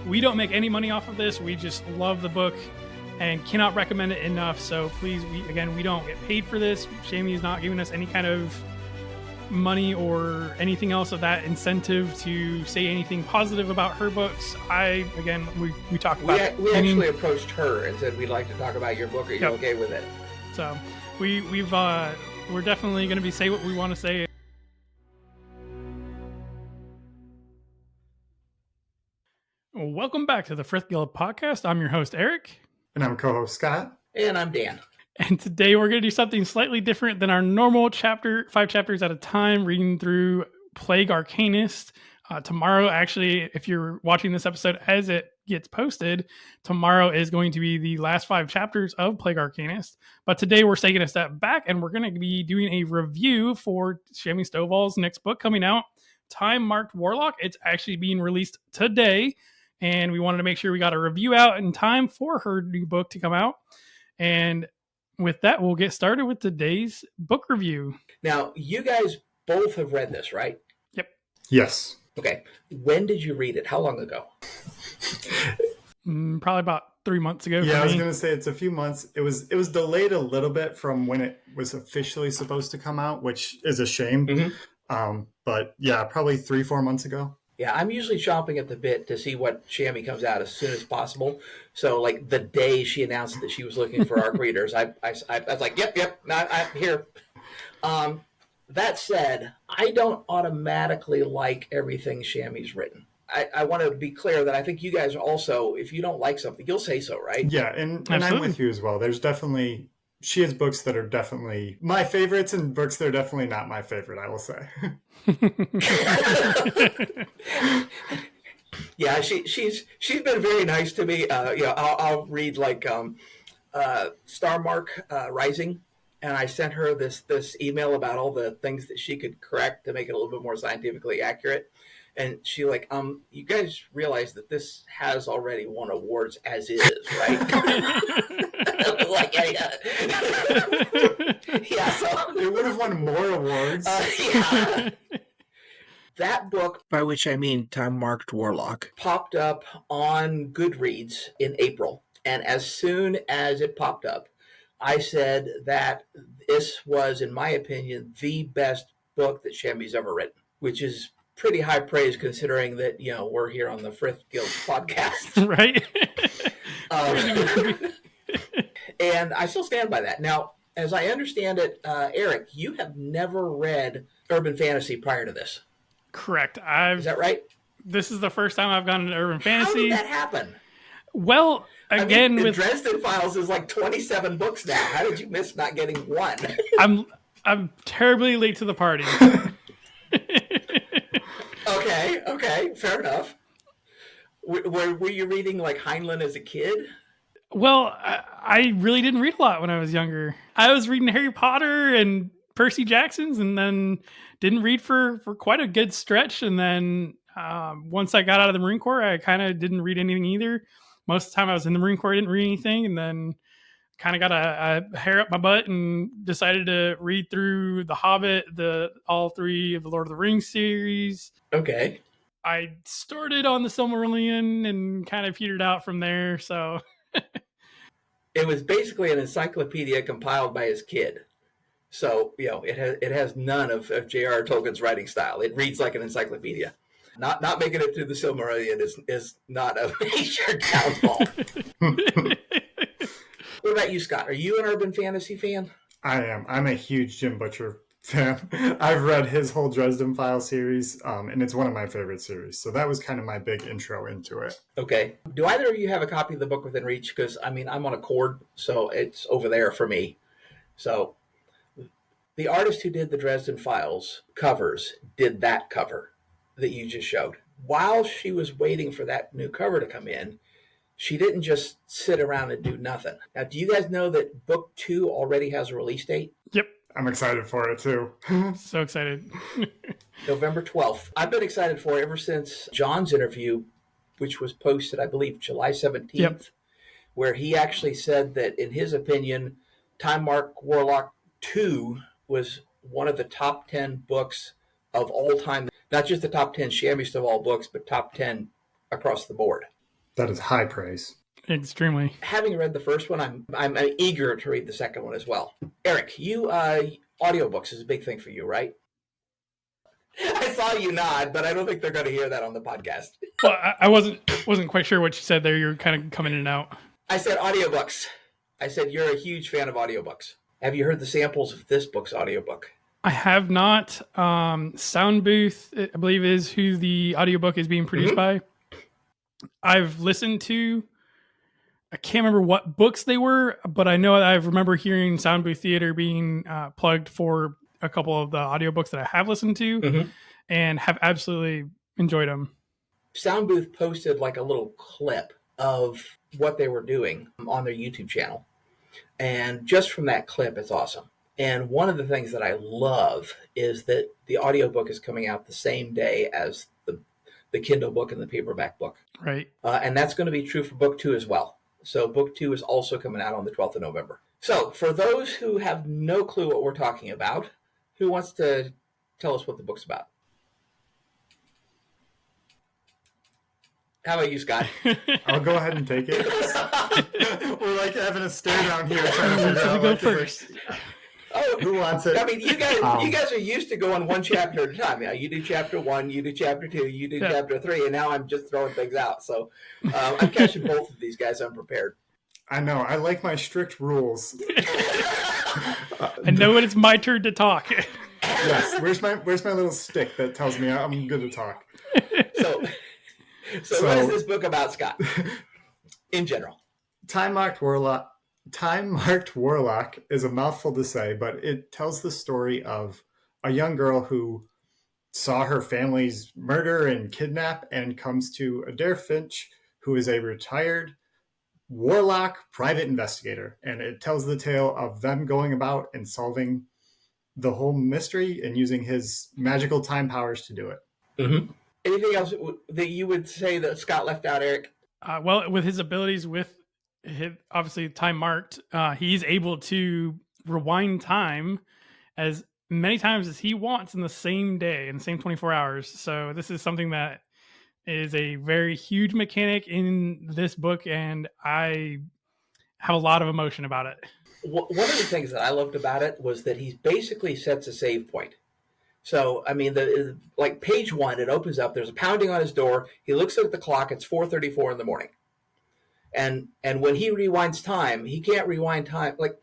We don't make any money off of this. We just love the book and cannot recommend it enough. So please, we don't get paid for this. Shamie is not giving us any kind of money or anything else of that incentive to say anything positive about her books. We talked about we actually approached her and said, we'd like to talk about your book. Are you okay with it? So we're definitely going to be say what we want to say. Welcome back to the Frith Guild podcast. I'm your host, Eric. And I'm co-host, Scott. And I'm Dan. And today we're going to do something slightly different than our normal 5 chapters at a time, reading through Plague Arcanist. Tomorrow, actually, if you're watching this episode as it gets posted, tomorrow is going to be the last 5 chapters of Plague Arcanist. But today we're taking a step back and we're going to be doing a review for Shamie Stovall's next book coming out, Time Marked Warlock. It's actually being released today. And we wanted to make sure we got a review out in time for her new book to come out. And with that, we'll get started with today's book review. Now, you guys both have read this, right? Yep. Yes. Okay. When did you read it? How long ago? Probably about 3 months ago. Yeah, I was going to say it's a few months. It was delayed a little bit from when it was officially supposed to come out, which is a shame. Mm-hmm. But yeah, probably 3-4 months ago. Yeah, I'm usually chomping at the bit to see what Shamie comes out as soon as possible. So, like, the day she announced that she was looking for ARC readers, I was like, yep, I'm here. That said, I don't automatically like everything Shamie's written. I want to be clear that I think you guys also, if you don't like something, you'll say so, right? Yeah, and I'm with you as well. There's definitely, she has books that are definitely my favorites and books that are definitely not my favorite, I will say. Yeah, she's been very nice to me. I'll read like Star Mark Rising, and I sent her this email about all the things that she could correct to make it a little bit more scientifically accurate. And she like, you guys realize that this has already won awards as is, right? Like, yeah, so it would have won more awards. Yeah. That book, by which I mean Time Marked Warlock, popped up on Goodreads in April. And as soon as it popped up, I said that this was, in my opinion, the best book that Shamie's ever written, which is pretty high praise considering that, we're here on the Frith Guild podcast. Right. And I still stand by that. Now, as I understand it, Eric, you have never read urban fantasy prior to this. Correct. Is that right? This is the first time I've gone into urban fantasy. How did that happen? Well, again, with Dresden Files is like 27 books now. How did you miss not getting one? I'm terribly late to the party. Okay, fair enough. Were you reading like Heinlein as a kid? Well, I really didn't read a lot when I was younger. I was reading Harry Potter and Percy Jackson's, and then didn't read for quite a good stretch. And then once I got out of the Marine Corps, I kind of didn't read anything either. Most of the time I was in the Marine Corps, I didn't read anything. And then kind of got a hair up my butt and decided to read through The Hobbit, all 3 of the Lord of the Rings series. Okay. I started on the Silmarillion and kind of petered out from there. So it was basically an encyclopedia compiled by his kid. So, it has none of J.R.R. Tolkien's writing style. It reads like an encyclopedia. Not making it through the Silmarillion is not a major downfall. What about you, Scott? Are you an urban fantasy fan? I am. I'm a huge Jim Butcher fan. I've read his whole Dresden Files series, and it's one of my favorite series. So that was kind of my big intro into it. Okay. Do either of you have a copy of the book within reach? Because, I'm on a cord, so it's over there for me. So the artist who did the Dresden Files covers did that cover that you just showed. While she was waiting for that new cover to come in, she didn't just sit around and do nothing. Now, do you guys know that book 2 already has a release date? Yep. I'm excited for it, too. So excited. November 12th. I've been excited for it ever since John's interview, which was posted, I believe, July 17th, yep. Where he actually said that, in his opinion, Time Mark Warlock 2 was one of the top 10 books of all time. Not just the top 10 Shamie Stovall books, but top 10 across the board. That is high praise. Extremely. Having read the first one, I'm eager to read the second one as well. Eric, you audiobooks is a big thing for you, right? I saw you nod, but I don't think they're going to hear that on the podcast. Well, I wasn't quite sure what you said there. You're kind of coming in and out. I said audiobooks. I said you're a huge fan of audiobooks. Have you heard the samples of this book's audiobook? I have not. Sound Booth, I believe, is who the audiobook is being produced by. I've listened to, I can't remember what books they were, but I know I remember hearing Sound Booth Theater being plugged for a couple of the audiobooks that I have listened to and have absolutely enjoyed them. Sound Booth posted like a little clip of what they were doing on their YouTube channel. And just from that clip, it's awesome. And one of the things that I love is that the audiobook is coming out the same day as the Kindle book and the paperback book. Right. And that's going to be true for book 2 as well. So book 2 is also coming out on the 12th of November. So for those who have no clue what we're talking about, who wants to tell us what the book's about? How about you, Scott? I'll go ahead and take it. We're like having a stare down here trying to figure out go first. Oh, who wants it. I mean, you guys are used to going one chapter at a time. You do chapter 1, you do chapter 2, you do chapter 3, and now I'm just throwing things out. So I'm catching both of these guys unprepared. I know. I like my strict rules. I know when it's my turn to talk. Yes. Where's my little stick that tells me I'm good to talk? So what is this book about, Scott? In general. Time-marked Warlock is a mouthful to say, but it tells the story of a young girl who saw her family's murder and kidnap and comes to Adair Finch, who is a retired Warlock private investigator. And it tells the tale of them going about and solving the whole mystery and using his magical time powers to do it. Mm-hmm. Anything else that you would say that Scott left out, Eric? Well, with his abilities, with his, obviously time marked, he's able to rewind time as many times as he wants in the same day, in the same 24 hours. So this is something that is a very huge mechanic in this book, and I have a lot of emotion about it. One of the things that I loved about it was that he basically sets a save point. So, I mean, like page 1, it opens up, there's a pounding on his door. He looks at the clock, it's 4:34 in the morning. And when he rewinds time, he can't rewind time. Like,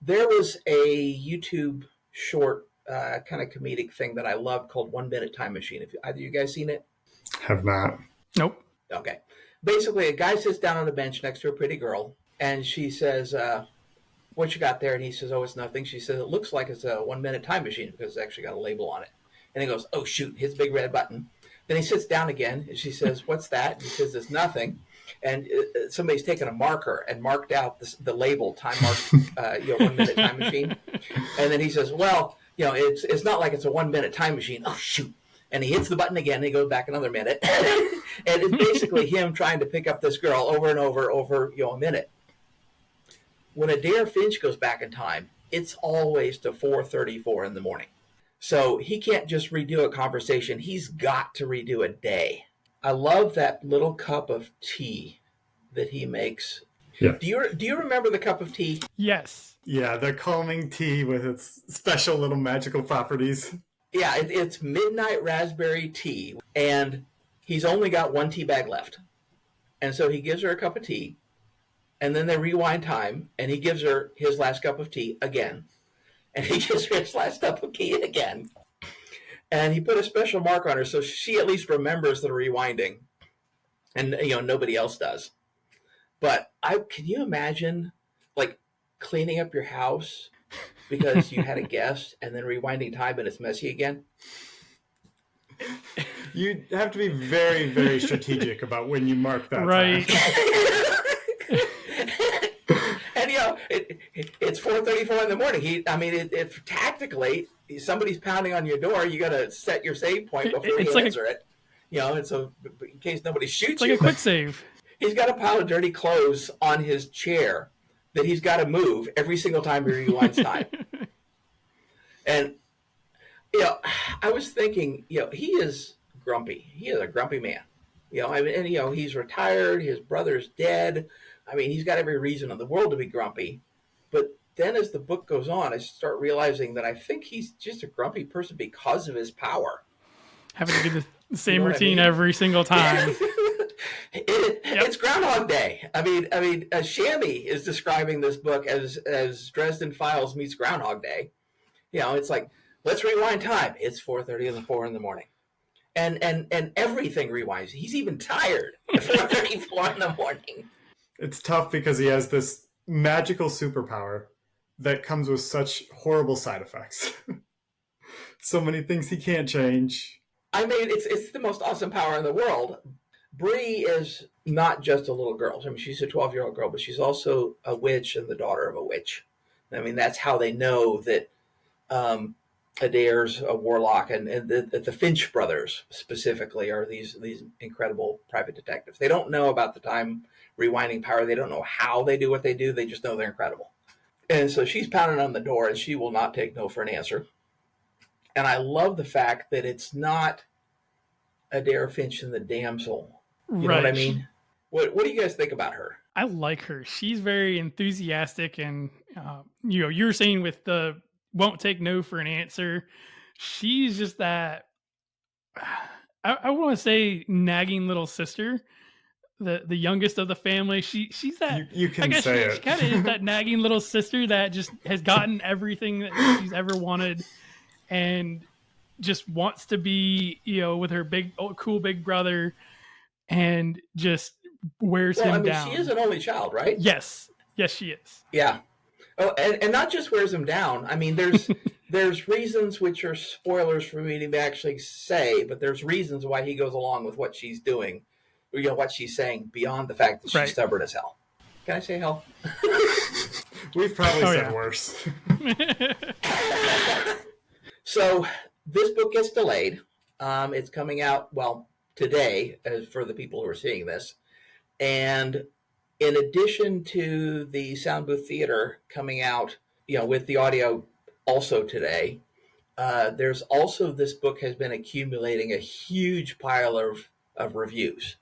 there was a YouTube short kind of comedic thing that I loved called 1 Minute Time Machine. Have either of you guys seen it? Have not. Nope. Okay. Basically, a guy sits down on a bench next to a pretty girl, and she says, what you got there? And he says, oh, it's nothing. She says, it looks like it's a 1 minute time machine because it's actually got a label on it. And he goes, oh, shoot, hits big red button. Then he sits down again, and she says, what's that? And he says, it's nothing. And somebody's taken a marker and marked out the label, time marked, 1 minute time machine. And then he says, well, it's not like it's a 1 minute time machine. Oh, shoot. And he hits the button again, and he goes back another minute. And it's basically him trying to pick up this girl over and over a minute. When Adair Finch goes back in time, it's always to 4:34 in the morning. So he can't just redo a conversation. He's got to redo a day. I love that little cup of tea that he makes. Yeah. Do you remember the cup of tea? Yes. Yeah, the calming tea with its special little magical properties. Yeah, it's midnight raspberry tea, and he's only got one tea bag left. And so he gives her a cup of tea, and then they rewind time, and he gives her his last cup of tea again. And he gives her his last cup of tea again. And he put a special mark on her so she at least remembers the rewinding. And, nobody else does. But can you imagine, like, cleaning up your house because you had a guest and then rewinding time and it's messy again? You have to be very, very strategic about when you mark that right. time. And, it's 4:34 in the morning. If tactically somebody's pounding on your door, you got to set your save point before you answer it. And so in case nobody shoots it's like you. a quick save. He's got a pile of dirty clothes on his chair that he's got to move every single time he rewinds time. And, I was thinking, he is grumpy. He is a grumpy man. I mean, and he's retired. His brother's dead. I mean, he's got every reason in the world to be grumpy. But then, as the book goes on, I start realizing that I think he's just a grumpy person because of his power. Having to do the same what I routine mean? every single time. It's Groundhog Day. I mean, Shammy is describing this book as Dresden Files meets Groundhog Day. It's like, let's rewind time. It's 4:34 in the morning. And everything rewinds. He's even tired at 4:34 in the morning. It's tough because he has this magical superpower that comes with such horrible side effects. So many things he can't change. I mean, it's the most awesome power in the world. Bree is not just a little girl. I mean, she's a 12-year-old girl, but she's also a witch and the daughter of a witch. I mean, that's how they know that Adair's a warlock, and the Finch brothers specifically are these incredible private detectives. They don't know about the time rewinding power. They don't know how they do what they do. They just know they're incredible. And so she's pounding on the door, and she will not take no for an answer. And I love the fact that it's not Adair Finch and the damsel. You know what I mean? What do you guys think about her? I like her. She's very enthusiastic, and you're saying with the won't take no for an answer. She's just that. I want to say nagging little sister, the youngest of the family. She's that. You can I guess say she it. kind of is that nagging little sister that just has gotten everything that she's ever wanted, and just wants to be with her cool big brother, and just wears him down. She is an only child, right? Yes, she is. Yeah. Oh, and not just wears him down. I mean, there's reasons which are spoilers for me to actually say, but there's reasons why he goes along with what she's doing, or what she's saying, beyond the fact that she's stubborn as hell. Can I say hell? We've probably said worse. So this book gets delayed. It's coming out, today, for the people who are seeing this. And in addition to the Sound Booth Theater coming out, with the audio also today, there's also, this book has been accumulating a huge pile of reviews.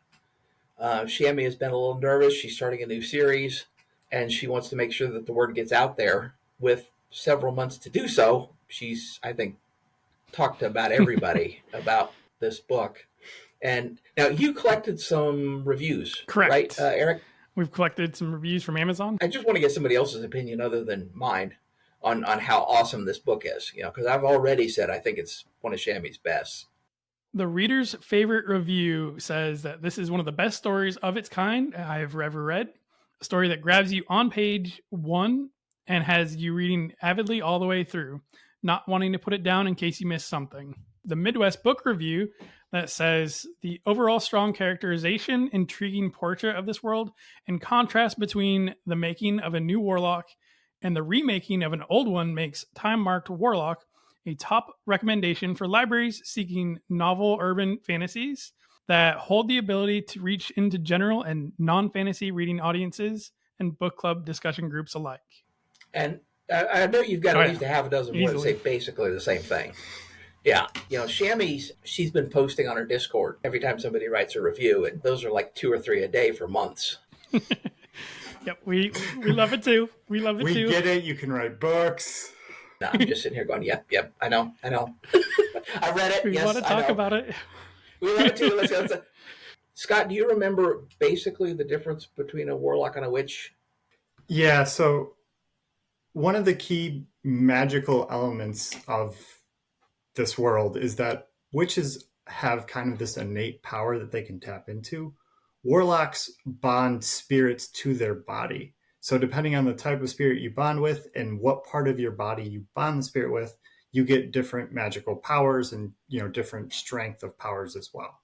Shammy has been a little nervous. She's starting a new series, and she wants to make sure that the word gets out there. With several months to do so, she's, I think, talked to about everybody about this book. And now you collected some reviews, correct? Right, Eric? We've collected some reviews from Amazon. I just want to get somebody else's opinion other than mine on how awesome this book is, because I've already said I think it's one of Shammy's best. The reader's favorite review says that this is one of the best stories of its kind I've ever read. A story that grabs you on page 1 and has you reading avidly all the way through, not wanting to put it down in case you miss something. The Midwest Book Review that says the overall strong characterization, intriguing portrait of this world, and contrast between the making of a new Warlock and the remaking of an old one makes time-marked Warlock a top recommendation for libraries seeking novel urban fantasies that hold the ability to reach into general and non-fantasy reading audiences and book club discussion groups alike. And I know you've got at least a half a dozen more that say basically the same thing. Yeah. Shammy's, she's been posting on her Discord every time somebody writes a review, and those are like 2 or 3 a day for months. Yep, we love it too. We love it too. We get it. You can write books. No, I'm just sitting here going, yep, I know. I read it. We want to talk about it. We love it too. Let's Scott, do you remember basically the difference between a warlock and a witch? Yeah, so one of the key magical elements of this world is that witches have kind of this innate power that they can tap into. Warlocks bond spirits to their body. So depending on the type of spirit you bond with and what part of your body you bond the spirit with, you get different magical powers and, different strength of powers as well.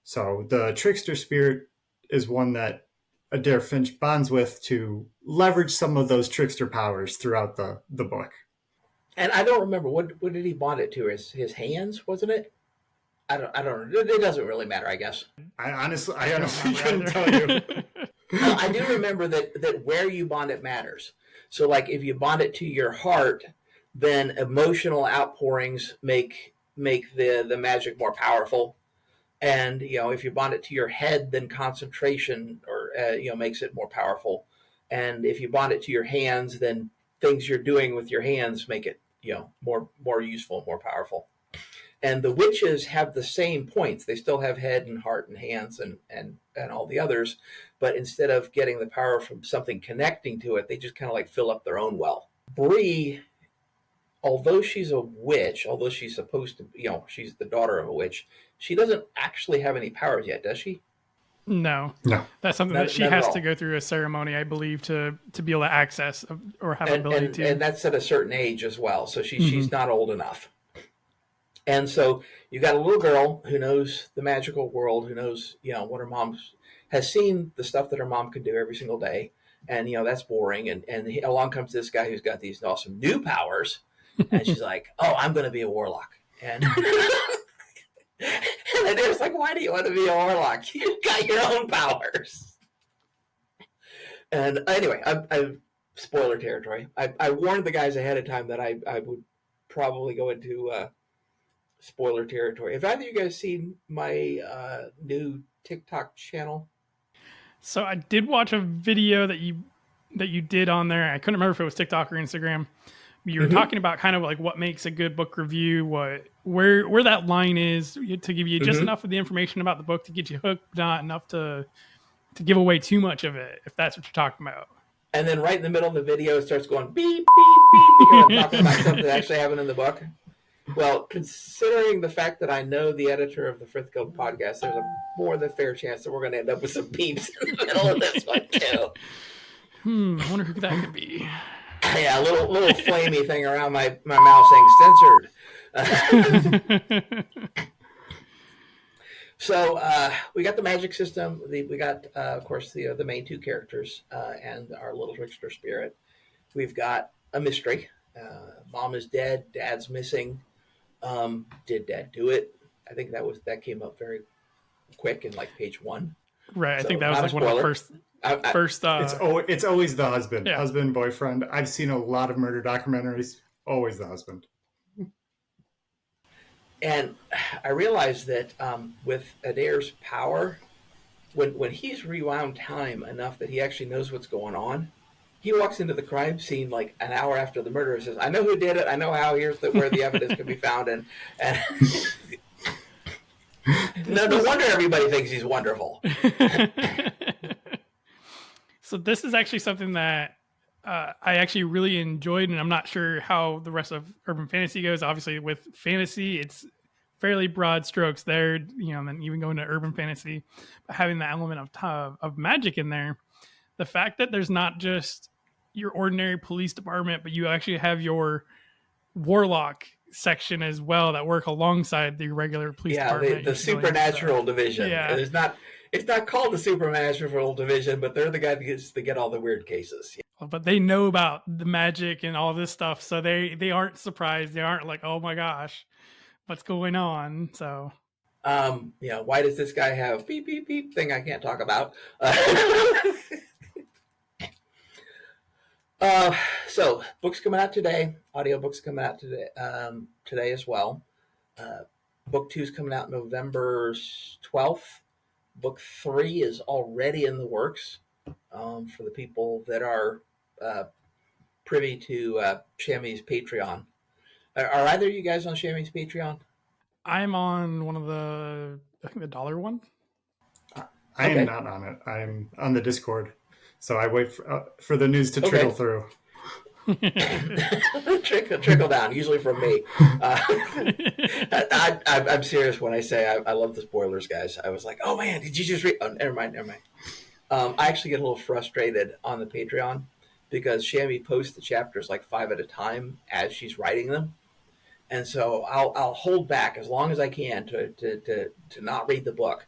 So the trickster spirit is one that Adair Finch bonds with to leverage some of those trickster powers throughout the book. And I don't remember, what did he bond it to? His hands, wasn't it? I don't know. It doesn't really matter, I guess. I honestly couldn't tell you. I do remember that where you bond it matters. So like if you bond it to your heart, then emotional outpourings make the magic more powerful. And, if you bond it to your head, then concentration or, makes it more powerful. And if you bond it to your hands, then things you're doing with your hands make it, more useful, more powerful. And the witches have the same points. They still have head and heart and hands and all the others. But instead of getting the power from something connecting to it, they just kind of like fill up their own well. Bree, although she's a witch, although she's supposed to, she's the daughter of a witch, she doesn't actually have any powers yet, does she? No. That's something that she has to go through a ceremony, I believe, to be able to access or have ability to. And that's at a certain age as well. So she's not old enough. And so you got a little girl who knows the magical world, who knows, what her mom has seen, the stuff that her mom can do every single day. And, that's boring. And along comes this guy who's got these awesome new powers. And she's like, oh, I'm going to be a warlock. And and Adair's like, why do you want to be a warlock? You've got your own powers. And anyway, I'm spoiler territory. I warned the guys ahead of time that I would probably go into spoiler territory. Have either of you guys seen my new TikTok channel? So I did watch a video that you did on there. I couldn't remember if it was TikTok or Instagram. You were talking about kind of like what makes a good book review, where that line is to give you just enough of the information about the book to get you hooked, not enough to give away too much of it, if that's what you're talking about. And then right in the middle of the video, it starts going beep, beep, beep, because I'm talking about something that actually happened in the book. Well, considering the fact that I know the editor of the Frith Guild podcast, there's a more than fair chance that we're going to end up with some beeps in the middle of this one, too. I wonder who that could be. Yeah, a little flamey thing around my mouth saying censored. So we got the magic system. We got, of course, the main two characters and our little trickster spirit. We've got a mystery. Mom is dead. Dad's missing. Did Dad do it? I think that came up very quick in like page 1. Right. So I think that was like one of the first. It's always the husband, yeah. Husband, boyfriend. I've seen a lot of murder documentaries. Always the husband. And I realized that with Adair's power, when he's rewound time enough that he actually knows what's going on, he walks into the crime scene like an hour after the murder and says, "I know who did it. I know how. Here's where the evidence can be found." And no wonder everybody thinks he's wonderful. So this is actually something that I actually really enjoyed, and I'm not sure how the rest of urban fantasy goes. Obviously, with fantasy, it's fairly broad strokes there, and then even going to urban fantasy, but having the element of magic in there, the fact that there's not just your ordinary police department, but you actually have your warlock section as well that work alongside the regular police department. The supernatural division. Yeah. It's not called the supernatural division, but they're the guy that gets to get all the weird cases. Yeah. But they know about the magic and all this stuff, so they aren't surprised. They aren't like, oh my gosh, what's going on? So, why does this guy have beep beep beep thing I can't talk about? So books coming out today. Audiobooks coming out today as well. Book 2 is coming out November 12th. Book 3 is already in the works for the people that are privy to Shammy's Patreon. Are either of you guys on Shammy's Patreon? I'm on one of I think the dollar one. I am not on it. I'm on the Discord. So I wait for the news to trickle through. trickle down, usually from me. I'm serious when I say I love the spoilers, guys. I was like, oh man, did you just read? Oh, never mind. I actually get a little frustrated on the Patreon because Shammy posts the chapters like 5 at a time as she's writing them. And so I'll hold back as long as I can to not read the book.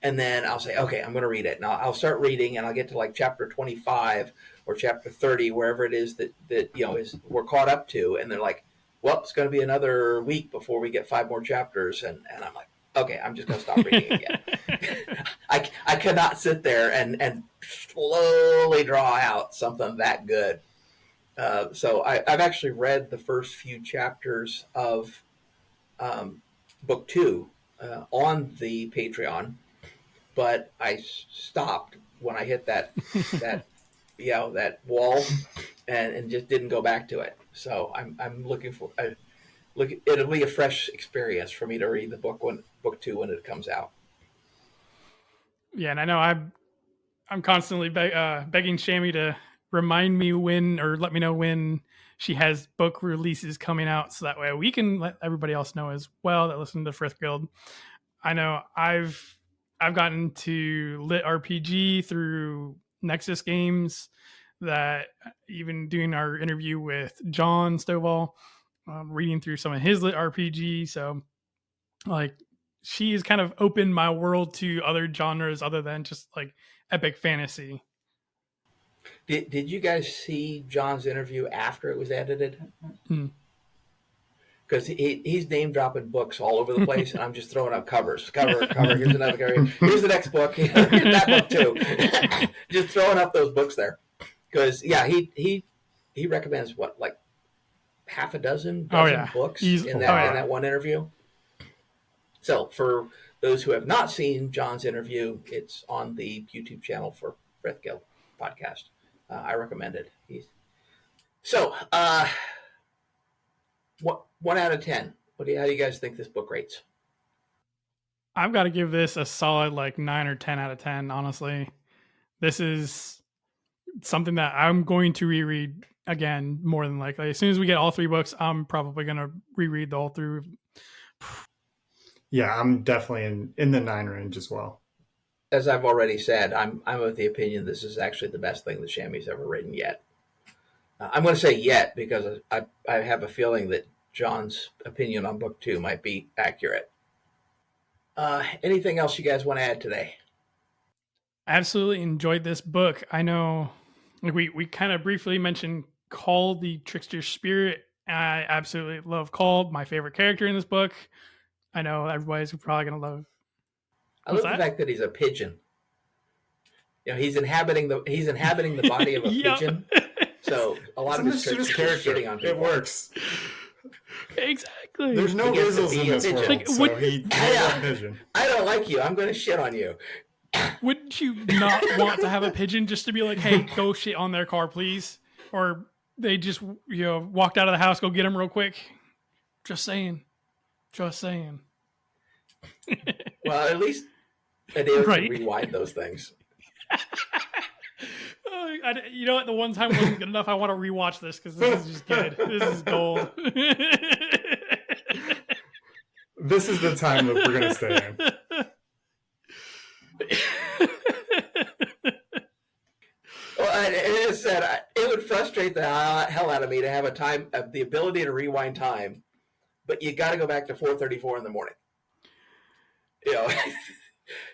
And then I'll say, okay, I'm going to read it. Now I'll start reading and I'll get to like chapter 25 or chapter 30, wherever it is that we're caught up to. And they're like, well, it's going to be another week before we get 5 more chapters. And I'm like, okay, I'm just going to stop reading again. I cannot sit there and slowly draw out something that good. So I've actually read the first few chapters of book 2. on the Patreon, but I stopped when I hit that that wall, and just didn't go back to it. So I'm looking for it'll be a fresh experience for me to read the book 2 when it comes out. Yeah, and I know I'm constantly begging Shammy to remind me when, or let me know when she has book releases coming out, so that way we can let everybody else know as well that listen to Frith Guild. I know I've gotten to lit RPG through Nexus Games. That even doing our interview with John Stovall, reading through some of his lit RPG. So like she's kind of opened my world to other genres other than just like epic fantasy. Did you guys see John's interview after it was edited? Because he's name dropping books all over the place, and I'm just throwing up covers. Cover. Here's another cover. Here's the next book. Here's that book too. Just throwing up those books there. Because he recommends what, like half a dozen books in that one interview. So for those who have not seen John's interview, it's on the YouTube channel for Frith Guild podcast. I recommend it. So 1 out of 10. How do you guys think this book rates? I've got to give this a solid like 9 or 10 out of 10. Honestly, this is something that I'm going to reread again, more than likely. As soon as we get all 3 books, I'm probably going to reread the whole through. Yeah, I'm definitely in the 9 range as well. As I've already said, I'm of the opinion this is actually the best thing that Shammy's ever written yet. I'm going to say yet because I have a feeling that John's opinion on book 2 might be accurate. Anything else you guys want to add today? Absolutely enjoyed this book. I know like we kind of briefly mentioned Call the Trickster Spirit. I absolutely love Call, my favorite character in this book. I know everybody's probably going to love. I love the fact that he's a pigeon. You know, he's inhabiting the body of a pigeon. So a lot of his character shitting on people. It works. Exactly. There's no Rizzles in this world, like, so he's a pigeon. I don't like you. I'm going to shit on you. Wouldn't you not want to have a pigeon just to be like, hey, go shit on their car, please? Or they just, walked out of the house, go get them real quick. Just saying. Well, at least Adele can rewind those things. You know what? The one time wasn't good enough. I want to rewatch this because this is just good. This is gold. This is the time that we're going to stay in. Well, as I said, it would frustrate the hell out of me to have the ability to rewind time, but you got to go back to 4:34 in the morning.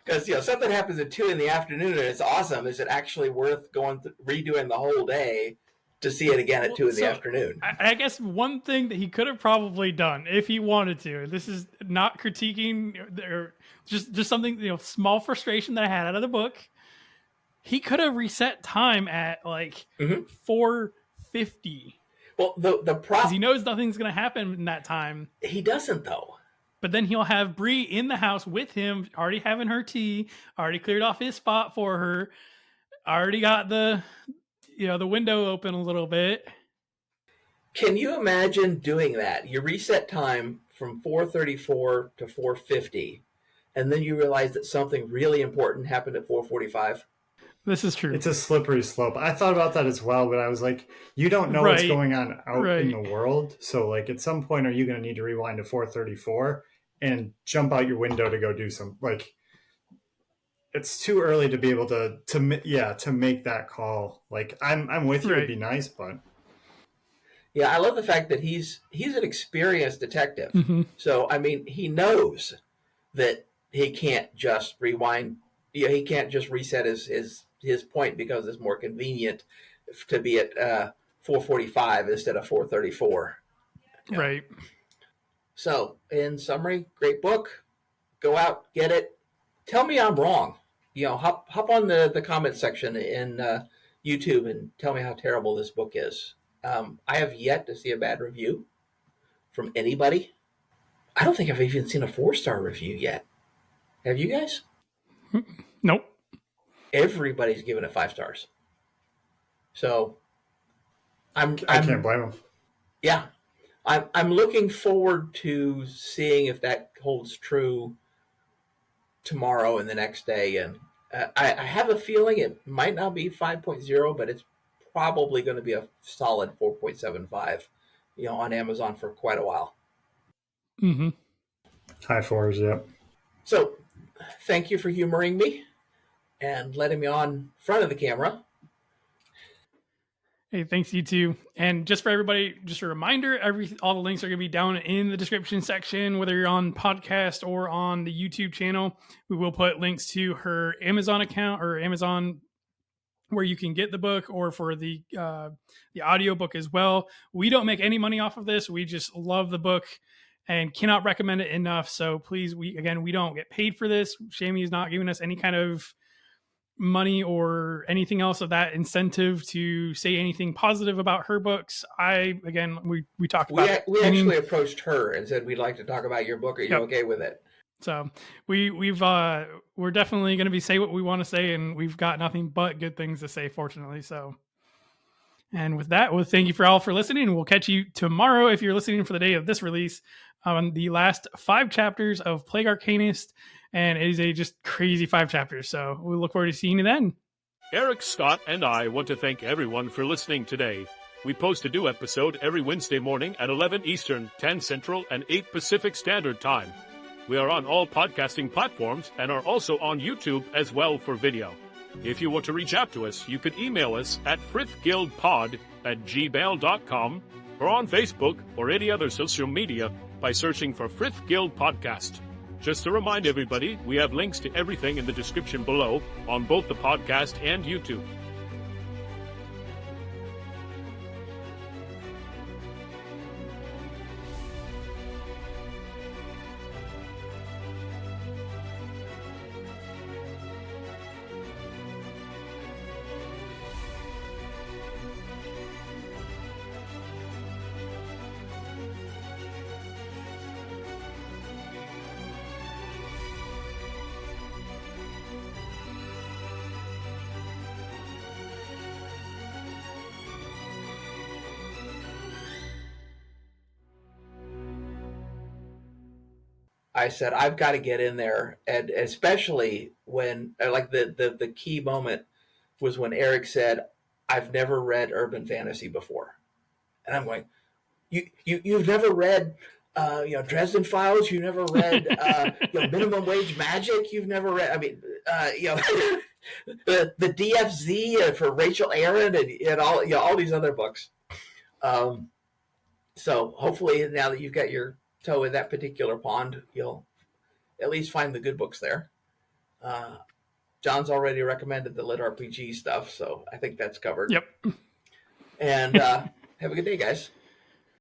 Because something happens at 2 in the afternoon and it's awesome. Is it actually worth redoing the whole day to see it again at 2 in the afternoon? I guess one thing that he could have probably done if he wanted to. This is not critiquing, or just something small frustration that I had out of the book. He could have reset time at like 4:50. Well, the problem, because he knows nothing's going to happen in that time. He doesn't though. But then he'll have Bree in the house with him, already having her tea, already cleared off his spot for her, already got the window open a little bit. Can you imagine doing that? You reset time from 4:34 to 4:50, and then you realize that something really important happened at 4:45. This is true. It's a slippery slope. I thought about that as well, but I was like, you don't know what's going on out in the world. So like at some point, are you going to need to rewind to 4:34 and jump out your window to go do some, like, it's too early to be able to make that call. Like I'm with you. It'd be nice, but yeah, I love the fact that he's an experienced detective. Mm-hmm. So, I mean, he knows that he can't just rewind. He can't just reset his point because it's more convenient to be at 4:45 instead of 4:34. Right. So, in summary, great book. Go out, get it. Tell me I'm wrong. Hop on the comment section in YouTube and tell me how terrible this book is. I have yet to see a bad review from anybody. I don't think I've even seen a 4-star review yet. Have you guys? Nope. Everybody's giving it 5 stars. So I can't blame them. Yeah, I'm looking forward to seeing if that holds true tomorrow and the next day. And I have a feeling it might not be 5.0, but it's probably going to be a solid 4.75, on Amazon for quite a while. Mm-hmm. High fours, yep. So thank you for humoring me and letting me on front of the camera. Hey, thanks, you too. And just for everybody, just a reminder, all the links are going to be down in the description section, whether you're on podcast or on the YouTube channel. We will put links to her Amazon account or Amazon where you can get the book, or for the audio book as well. We don't make any money off of this. We just love the book and cannot recommend it enough. So please, we don't get paid for this. Shamie is not giving us any kind of money or anything else of that incentive to say anything positive about her books. We talked about it. We actually approached her and said, we'd like to talk about your book. Are you okay with it? So we're definitely going to say what we want to say, and we've got nothing but good things to say, fortunately. So, and with that, well, thank you for all for listening. We'll catch you tomorrow if you're listening for the day of this release on the last 5 chapters of Plague Arcanist, and it is a just crazy 5 chapters. So we look forward to seeing you then. Eric, Scott, and I want to thank everyone for listening today. We post a new episode every Wednesday morning at 11 Eastern, 10 Central, and 8 Pacific Standard Time. We are on all podcasting platforms and are also on YouTube as well for video. If you want to reach out to us, you could email us at frithguildpod@gmail.com or on Facebook or any other social media by searching for Frith Guild Podcast. Just to remind everybody, we have links to everything in the description below on both the podcast and YouTube. I said, I've got to get in there. And especially when, like, the key moment was when Eric said, I've never read urban fantasy before. And I'm going, you've never read, Dresden Files? You've never read, Minimum Wage Magic? You've never read, the DFZ for Rachel Aaron and all these other books. So hopefully now that you've got your toe in that particular pond, you'll at least find the good books there. John's already recommended the Lit RPG stuff, so I think that's covered. Yep. And have a good day, guys.